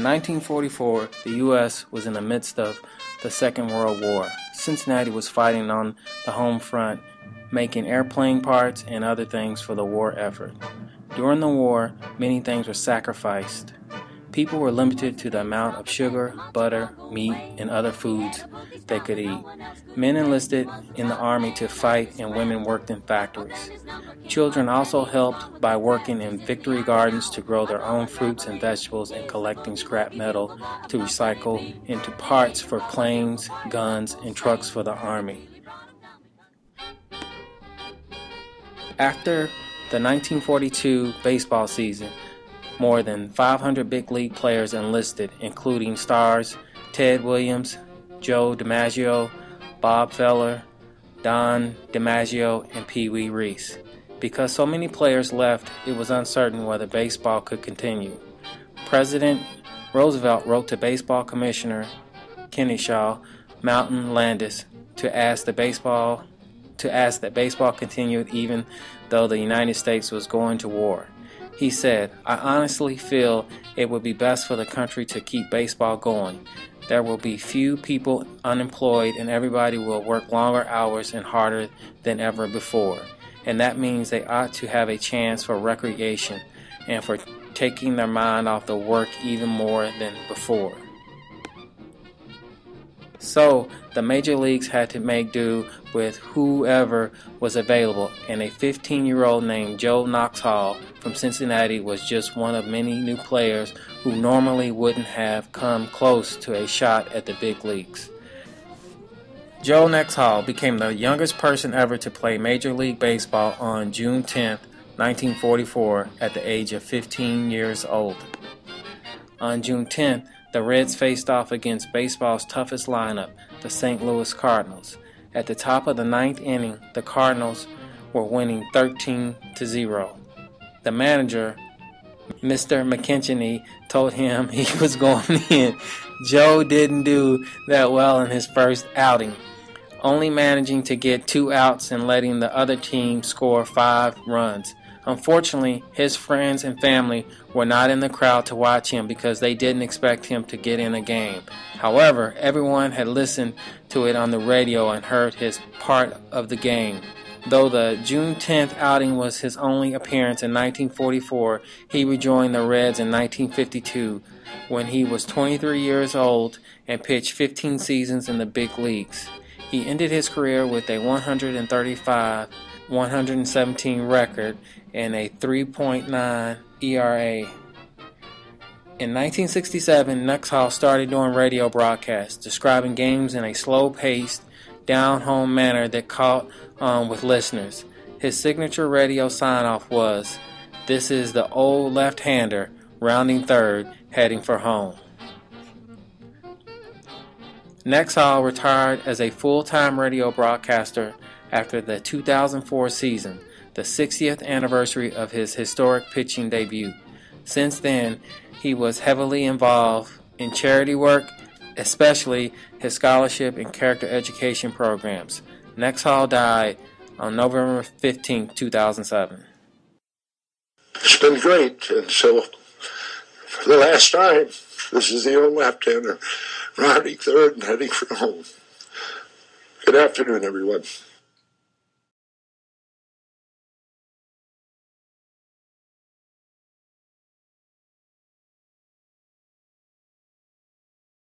In 1944, the U.S. was in the midst of the Second World War. Cincinnati was fighting on the home front, making airplane parts and other things for the war effort. During the war, many things were sacrificed. People were limited to the amount of sugar, butter, meat, and other foods they could eat. Men enlisted in the army to fight, and women worked in factories. Children also helped by working in victory gardens to grow their own fruits and vegetables and collecting scrap metal to recycle into parts for planes, guns, and trucks for the army. After the 1942 baseball season, more than 500 big league players enlisted, including stars Ted Williams, Joe DiMaggio, Bob Feller, Don DiMaggio, and Pee Wee Reese. Because so many players left, it was uncertain whether baseball could continue. President Roosevelt wrote to Baseball Commissioner Kennesaw Mountain Landis to ask that baseball continued even though the United States was going to war. He said, "I honestly feel it would be best for the country to keep baseball going. There will be few people unemployed and everybody will work longer hours and harder than ever before. And that means they ought to have a chance for recreation and for taking their mind off the work even more than before." So, the major leagues had to make do with whoever was available, and a 15-year-old named Joe Nuxhall from Cincinnati was just one of many new players who normally wouldn't have come close to a shot at the big leagues. Joe Nuxhall became the youngest person ever to play Major League Baseball on June 10, 1944, at the age of 15 years old. On June 10th, the Reds faced off against baseball's toughest lineup, the St. Louis Cardinals. At the top of the ninth inning, the Cardinals were winning 13-0. The manager, Mr. McKinchney, told him he was going in. Joe didn't do that well in his first outing, only managing to get 2 outs and letting the other team score 5 runs. Unfortunately, his friends and family were not in the crowd to watch him because they didn't expect him to get in a game. However, everyone had listened to it on the radio and heard his part of the game. Though the June 10th outing was his only appearance in 1944, he rejoined the Reds in 1952 when he was 23 years old and pitched 15 seasons in the big leagues. He ended his career with a 135-117 record and a 3.9 ERA. In 1967, Nuxhall started doing radio broadcasts, describing games in a slow-paced, down-home manner that caught on with listeners. His signature radio sign-off was, "This is the old left-hander, rounding third, heading for home." Nuxhall retired as a full-time radio broadcaster after the 2004 season, the 60th anniversary of his historic pitching debut. Since then, he was heavily involved in charity work, especially his scholarship and character education programs. Nuxhall died on November 15, 2007. It's been great, and so for the last time, this is the old left-hander, rounding third and heading for home. Good afternoon, everyone.